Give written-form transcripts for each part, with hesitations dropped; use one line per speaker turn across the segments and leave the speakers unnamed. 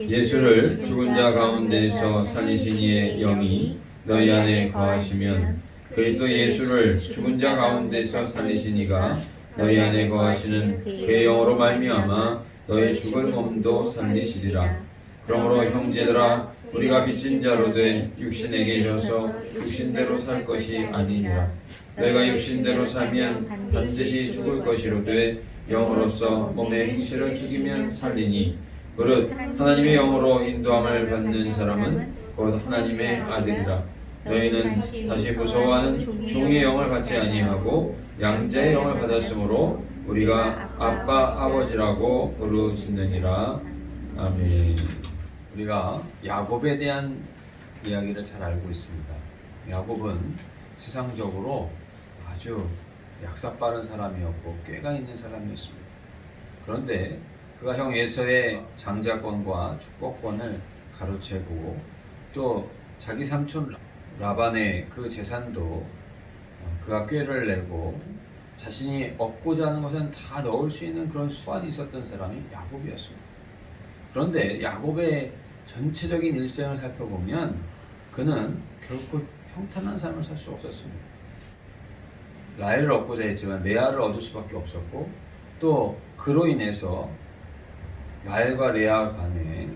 예수를 죽은 자 가운데서 살리신 이의 영이 너희 안에 거하시면 그리스도 예수를 죽은 자 가운데서 살리신 이가 너희 안에 거하시는 그의 영으로 말미암아 너희 죽은 몸도 살리시리라. 그러므로 형제들아 우리가 빚진 자로 돼 육신에게 져서 육신대로 살 것이 아니니라. 너희가 육신대로 살면 반드시 죽을 것이로되 영으로서 몸의 행실을 죽이면 살리니 그릇 하나님의 영으로 인도함을 받는 사람은 곧 하나님의 아들이라. 너희는 다시 무서워하는 종의 영을 받지 아니하고 양자의 영을 받았으므로 우리가 아빠 아버지라고 부르시느니라. 아멘. 우리가 야곱에 대한 이야기를 잘 알고 있습니다. 야곱은 세상적으로 아주 약사 빠른 사람이었고 꾀가 있는 사람이었습니다. 그런데 그가 형 에서의 장자권과 축복권을 가로채고 또 자기 삼촌 라반의 그 재산도 그가 꾀를 내고 자신이 얻고자 하는 것은 다 넣을 수 있는 그런 수완이 있었던 사람이 야곱이었습니다. 그런데 야곱의 전체적인 일생을 살펴보면 그는 결코 평탄한 삶을 살 수 없었습니다. 라헬을 얻고자 했지만 레아를 얻을 수밖에 없었고 또 그로 인해서 라헬과 레아 간에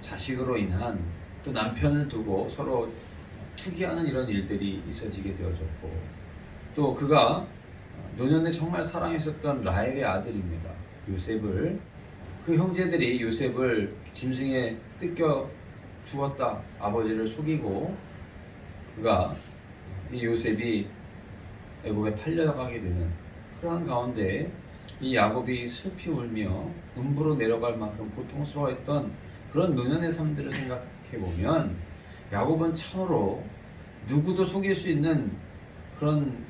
자식으로 인한 또 남편을 두고 서로 투기하는 이런 일들이 있어지게 되어졌고 또 그가 노년에 정말 사랑했었던 라헬의 아들입니다. 요셉을 그 형제들이 요셉을 짐승에 뜯겨 죽었다 아버지를 속이고 그가 이 요셉이 애굽에 팔려가게 되는 그러한 가운데 이 야곱이 슬피 울며 음부로 내려갈 만큼 고통스러워했던 그런 노년의 삶들을 생각해 보면 야곱은 참으로 누구도 속일 수 있는 그런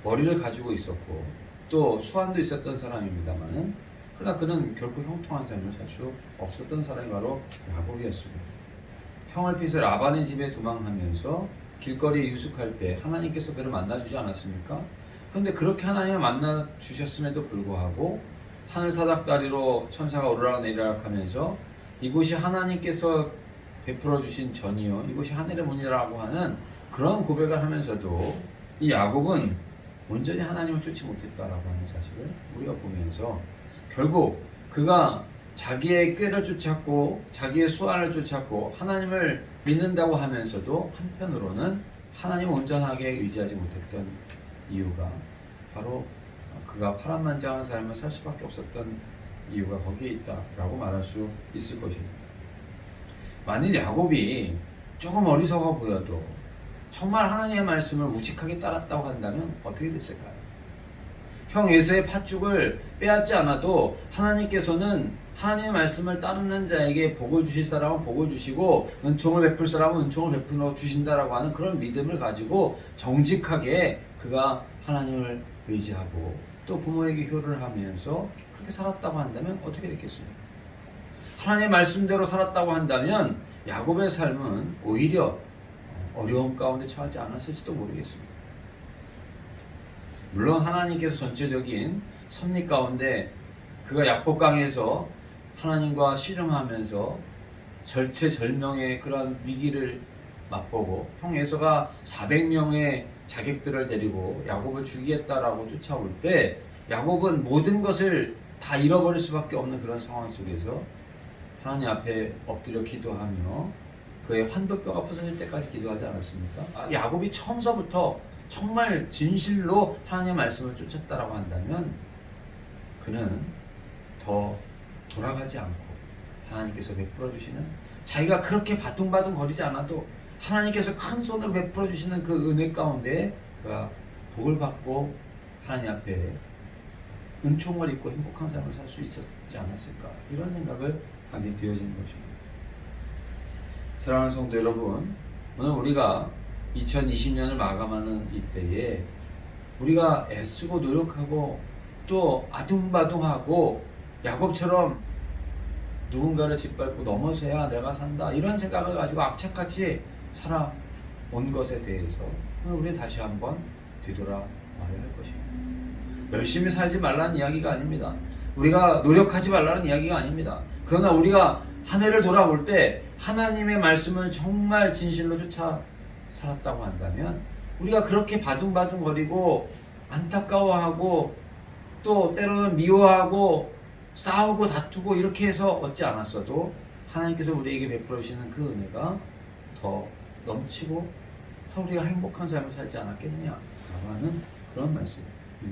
머리를 가지고 있었고 또 수완도 있었던 사람입니다만 그러나 그는 결코 형통한 삶을 살 수 없었던 사람이 바로 야곱이었습니다. 형을 빚을 라반의 집에 도망하면서 길거리에 유숙할 때 하나님께서 그를 만나주지 않았습니까? 그런데 그렇게 하나님을 만나 주셨음에도 불구하고 하늘 사닥다리로 천사가 오르락내리락 하면서 이곳이 하나님께서 베풀어 주신 전이요 이곳이 하늘의 문이라고 하는 그런 고백을 하면서도 이 야곱은 온전히 하나님을 쫓지 못했다라고 하는 사실을 우리가 보면서 결국 그가 자기의 꾀를 쫓았고 자기의 수완을 쫓았고 하나님을 믿는다고 하면서도 한편으로는 하나님을 온전하게 의지하지 못했던 이유가 바로 그가 파란만장한 삶을 살 수밖에 없었던 이유가 거기에 있다라고 말할 수 있을 것입니다. 만일 야곱이 조금 어리석어 보여도 정말 하나님의 말씀을 우직하게 따랐다고 한다면 어떻게 됐을까요? 형 에서의 팥죽을 빼앗지 않아도 하나님께서는 하나님의 말씀을 따르는 자에게 복을 주실 사람은 복을 주시고 은총을 베풀 사람은 은총을 베풀어 주신다라고 하는 그런 믿음을 가지고 정직하게 그가 하나님을 의지하고 또 부모에게 효를 하면서 그렇게 살았다고 한다면 어떻게 됐겠습니까? 하나님의 말씀대로 살았다고 한다면 야곱의 삶은 오히려 어려움 가운데 처하지 않았을지도 모르겠습니다. 물론 하나님께서 전체적인 섭리 가운데 그가 약복강에서 하나님과 씨름하면서 절체절명의 그런 위기를 맛보고 형 에서가 400명의 자객들을 데리고 야곱을 죽이겠다라고 쫓아올 때 야곱은 모든 것을 다 잃어버릴 수밖에 없는 그런 상황 속에서 하나님 앞에 엎드려 기도하며 그의 환도뼈가 부서질 때까지 기도하지 않았습니까? 야곱이 처음서부터 정말 진실로 하나님의 말씀을 쫓았다라고 한다면 그는 더 돌아가지 않고 하나님께서 베풀어 주시는 자기가 그렇게 바둥바둥 거리지 않아도 하나님께서 큰 손으로 베풀어 주시는 그 은혜 가운데 그가 복을 받고 하나님 앞에 은총을 입고 행복한 삶을 살 수 있었지 않았을까 이런 생각을 하게 되어지는 것입니다. 사랑하는 성도 여러분, 오늘 우리가 2020년을 마감하는 이때에 우리가 애쓰고 노력하고 또 아둥바둥하고 야곱처럼 누군가를 짓밟고 넘어서야 내가 산다 이런 생각을 가지고 악착같이 살아온 것에 대해서 우리는 다시 한번 뒤돌아와야 할 것입니다. 열심히 살지 말라는 이야기가 아닙니다. 우리가 노력하지 말라는 이야기가 아닙니다. 그러나 우리가
한 해를 돌아볼 때 하나님의 말씀을 정말 진실로 쫓아 살았다고 한다면 우리가 그렇게 바둥바둥거리고 안타까워하고 또 때로는 미워하고 싸우고 다투고 이렇게 해서 얻지 않았어도 하나님께서 우리에게 베풀어 주시는 그 은혜가 더 넘치고 더 우리가 행복한 삶을 살지 않았겠느냐라고 하는 그런 말씀인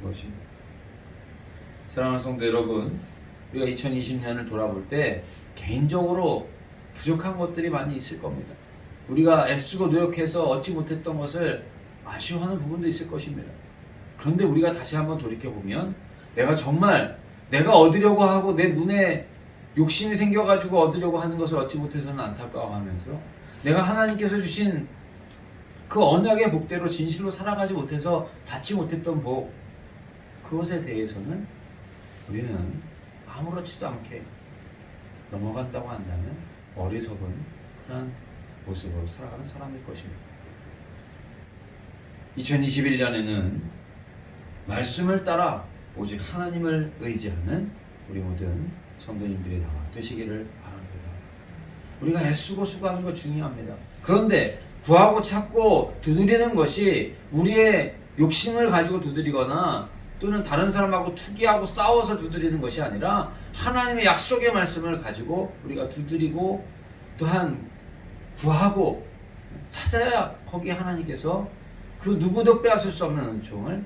것입니다. 사랑하는 성도 여러분, 우리가 2020년을 돌아볼 때 개인적으로 부족한 것들이 많이 있을 겁니다. 우리가 애쓰고 노력해서 얻지 못했던 것을 아쉬워하는 부분도 있을 것입니다. 그런데 우리가 다시 한번 돌이켜보면 내가 정말 내가 얻으려고 하고 내 눈에 욕심이 생겨가지고 얻으려고 하는 것을 얻지 못해서는 안타까워하면서 내가 하나님께서 주신 그 언약의 복대로 진실로 살아가지 못해서 받지 못했던 복, 그것에 대해서는 우리는 아무렇지도 않게 넘어간다고 한다면 어리석은 그런 모습으로 살아가는 사람일 것입니다. 2021년에는 말씀을 따라 오직 하나님을 의지하는 우리 모든 성도님들이 나와 되시기를 바랍니다. 우리가 애쓰고 수고하는 거 중요합니다. 그런데 구하고 찾고 두드리는 것이 우리의 욕심을 가지고 두드리거나 또는 다른 사람하고 투기하고 싸워서 두드리는 것이 아니라 하나님의 약속의 말씀을 가지고 우리가 두드리고 또한 구하고 찾아야 거기에 하나님께서 그 누구도 빼앗을 수 없는 은총을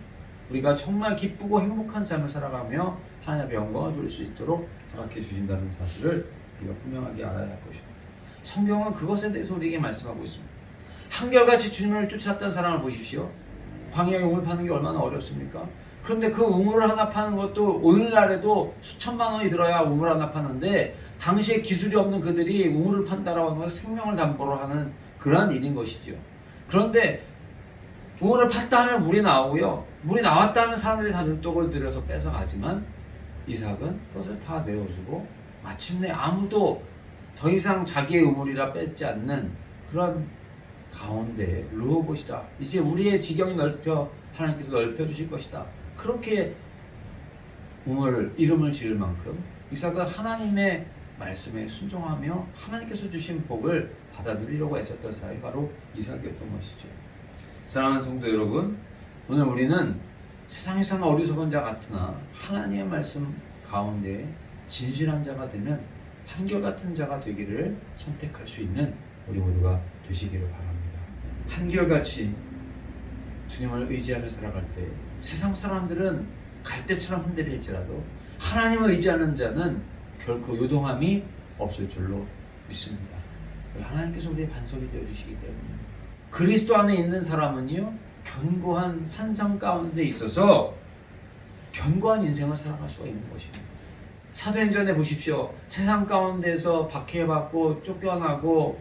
우리가 정말 기쁘고 행복한 삶을 살아가며 하나님의 영광을 돌릴 수 있도록 허락해 주신다는 사실을 우리가 분명하게 알아야 할 것입니다. 성경은 그것에 대해서 우리에게 말씀하고 있습니다. 한결같이 주님을 쫓았던 사람을 보십시오. 광야에 우물 파는 게 얼마나 어렵습니까? 그런데 그 우물을 하나 파는 것도 오늘날에도 수천만 원이 들어야 우물 하나 파는데 당시에 기술이 없는 그들이 우물을 판다라고 하는 것은 생명을 담보로 하는 그러한 일인 것이죠. 그런데 우물을 팠다 하면 물이 나오고요. 물이 나왔다 하면 사람들이 다 눈독을 들여서 뺏어가지만 이삭은 그것을 다 내어주고 마침내 아무도 더 이상 자기의 우물이라 뺏지 않는 그런 가운데 르호봇이다. 이제 우리의 지경이 하나님께서 넓혀주실 것이다. 그렇게 이름을 지을 만큼 이삭은 하나님의 말씀에 순종하며 하나님께서 주신 복을 받아 누리려고 애썼던 사람이 바로 이삭이었던 것이죠. 사랑하는 성도 여러분, 오늘 우리는 세상에서는 어리석은 자 같으나 하나님의 말씀 가운데 진실한 자가 되는 한결같은 자가 되기를 선택할 수 있는 우리 모두가 되시기를 바랍니다. 한결같이 주님을 의지하며 살아갈 때 세상 사람들은 갈대처럼 흔들릴지라도 하나님을 의지하는 자는 결코 요동함이 없을 줄로 믿습니다. 하나님께서 우리의 반석이 되어주시기 때문에 그리스도 안에 있는 사람은요 견고한 산성 가운데 있어서 견고한 인생을 살아갈 수가 있는 것입니다. 사도행전에 보십시오. 세상 가운데서 박해받고 쫓겨나고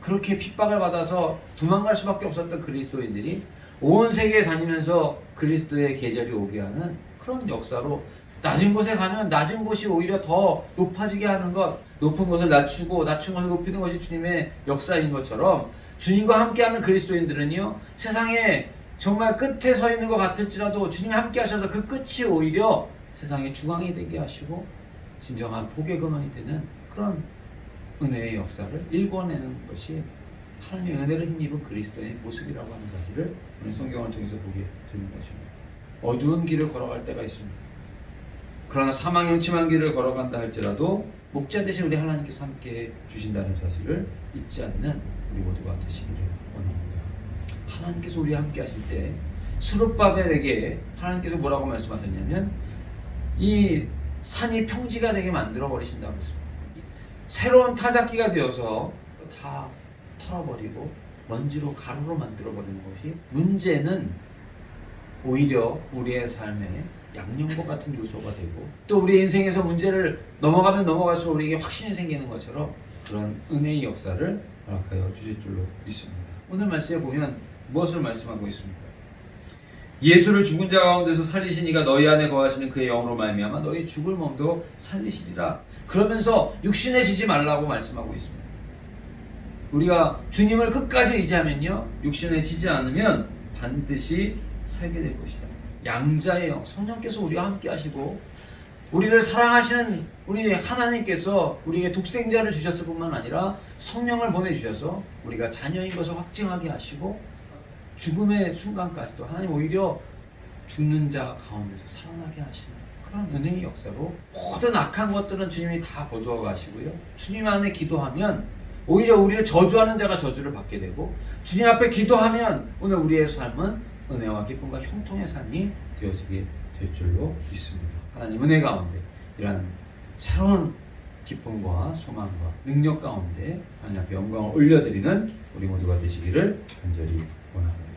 그렇게 핍박을 받아서 도망갈 수밖에 없었던 그리스도인들이 온 세계에 다니면서 그리스도의 계절이 오게 하는 그런 역사로 낮은 곳에 가면 낮은 곳이 오히려 더 높아지게 하는 것, 높은 것을 낮추고 낮춘 것을 높이는 것이 주님의 역사인 것처럼 주님과 함께하는 그리스도인들은요 세상에 정말 끝에 서 있는 것 같을지라도 주님이 함께 하셔서 그 끝이 오히려 세상의 중앙이 되게 하시고 진정한 복의 근원이 되는 그런 은혜의 역사를 일궈내는 것이 하나님의 은혜를 힘입은 그리스도의 모습이라고 하는 사실을 오늘 성경을 통해서 보게 되는 것입니다. 어두운 길을 걸어갈 때가 있습니다. 그러나 사망의 음침한 길을 걸어간다 할지라도 목자 되신 우리 하나님께서 함께 주신다는 사실을 잊지 않는 우리 모두가 되시기를 원합니다. 하나님께서 우리와 함께 하실 때 스룹바벨에게 하나님께서 뭐라고 말씀하셨냐면 이 산이 평지가 되게 만들어 버리신다고 했습니다. 새로운 타작기가 되어서 다 털어버리고 먼지로 가루로 만들어 버리는 것이 문제는 오히려 우리의 삶에 양념과 같은 요소가 되고 또 우리 인생에서 문제를 넘어가면 넘어갈수록 우리에게 확신이 생기는 것처럼 그런 은혜의 역사를 허락하여 주실 줄로 믿습니다. 오늘 말씀에 보면 무엇을 말씀하고 있습니까? 예수를 죽은 자 가운데서 살리신 이가 너희 안에 거하시는 그의 영으로 말미암아 너희 죽을 몸도 살리시리라. 그러면서 육신에 지지 말라고 말씀하고 있습니다. 우리가 주님을 끝까지 의지하면요 육신에 지지 않으면 반드시 살게 될 것이다. 양자의 영, 성령께서 우리와 함께 하시고 우리를 사랑하시는 우리 하나님께서 우리에게 독생자를 주셨을 뿐만 아니라 성령을 보내주셔서 우리가 자녀인 것을 확증하게 하시고 죽음의 순간까지도 하나님 오히려 죽는 자 가운데서 살아나게 하시는 그런 은혜의 역사로 모든 악한 것들은 주님이 다 거두어 가시고요. 주님 안에 기도하면 오히려 우리를 저주하는 자가 저주를 받게 되고 주님 앞에 기도하면 오늘 우리의 삶은 은혜와 기쁨과 형통의 삶이 되어지게 될 줄로 믿습니다. 하나님 은혜 가운데 이러한 새로운 기쁨과 소망과 능력 가운데 하나님 앞에 영광을 올려드리는 우리 모두가 되시기를 간절히 원합니다.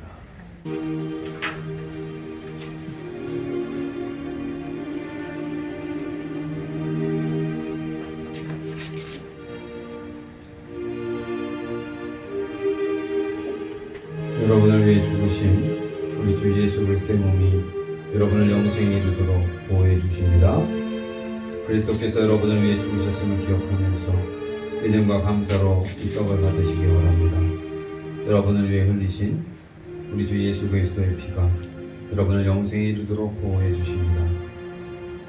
여러분을 위해 죽으신 우리 주 예수 그리스도의 몸이 여러분을 영생에 이르도록 보호해 주십니다. 그리스도께서 여러분을 위해 죽으셨음을 기억하면서 믿음과 감사로 이 떡을 받으시기 바랍니다. 여러분을 위해 흘리신 우리 주 예수 그리스도의 피가 여러분을 영생에 이르도록 보호해 주십니다.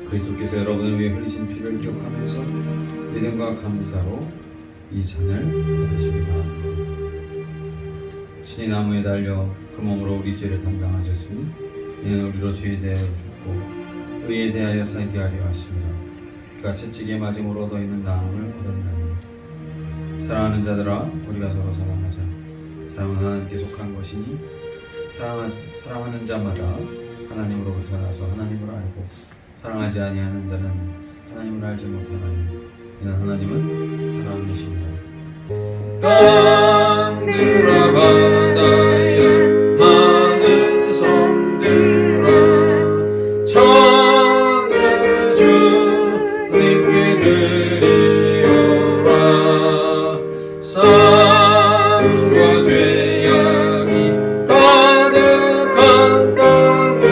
그리스도께서 여러분을 위해 흘리신 피를 기억하면서 믿음과 감사로 이 잔을 받으시기 바랍니다. 친히 나무에 달려 그 몸으로 우리 죄를 담당하셨으니 이는 우리로 죄에 대하여 죽고 의에 대하여 살게 하려 하십니다. 그가 채찍에 맞음으로 너희는 나음을 얻었나니. 사랑하는 자들아 우리가 서로 사랑하자. 사랑은 하나님께 속한 것이니 사랑하는 자마다 하나님으로부터 나서 하나님을 알고 사랑하지 아니하는 자는 하나님을 알지 못하나니 이는 하나님은 사랑이십니다. 땅들아 바다야 많은 섬들아 찬양을 주님께 드리어라. 삶과 죄악이 가득한 땅에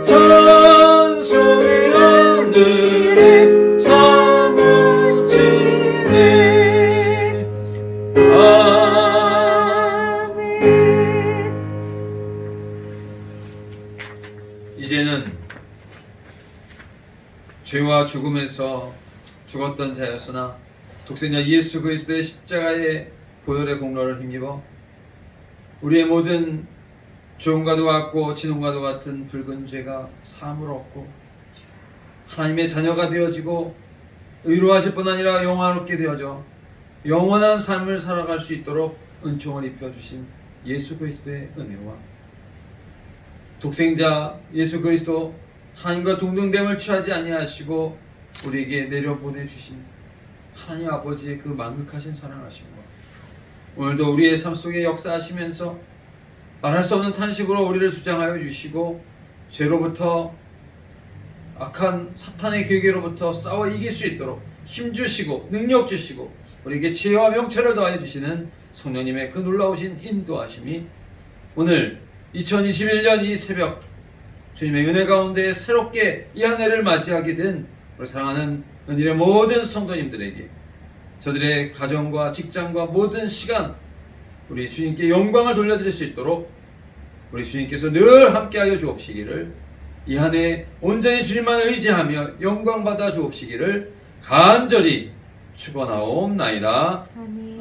찬송이 하늘에 사무치네. 이제는 죄와 죽음에서 죽었던 자였으나 독생자 예수 그리스도의 십자가의 보혈의 공로를 힘입어 우리의 모든 조음과도 같고 진홍과도 같은 붉은 죄가 사함을 얻고 하나님의 자녀가 되어지고 의로하실 뿐 아니라 영화롭게 되어져 영원한 삶을 살아갈 수 있도록 은총을 입혀주신 예수 그리스도의 은혜와 독생자 예수 그리스도 하나님과 동등됨을 취하지 아니하시고 우리에게 내려보내주신 하나님 아버지의 그 만극하신 사랑하심과 오늘도 우리의 삶 속에 역사하시면서 말할 수 없는 탄식으로 우리를 주장하여 주시고 죄로부터 악한 사탄의 계계로부터 싸워 이길 수 있도록 힘주시고 능력 주시고 우리에게 지혜와 명철을 더하여 주시는 성령님의 그 놀라우신 인도하심이 오늘 2021년 이 새벽 주님의 은혜 가운데 새롭게 이 한 해를 맞이하게 된 우리 사랑하는 은일의 모든 성도님들에게 저들의 가정과 직장과 모든 시간 우리 주님께 영광을 돌려드릴 수 있도록 우리 주님께서 늘 함께하여 주옵시기를 이 한 해 온전히 주님만 의지하며 영광받아 주옵시기를 간절히 축원하옵나이다. 아멘.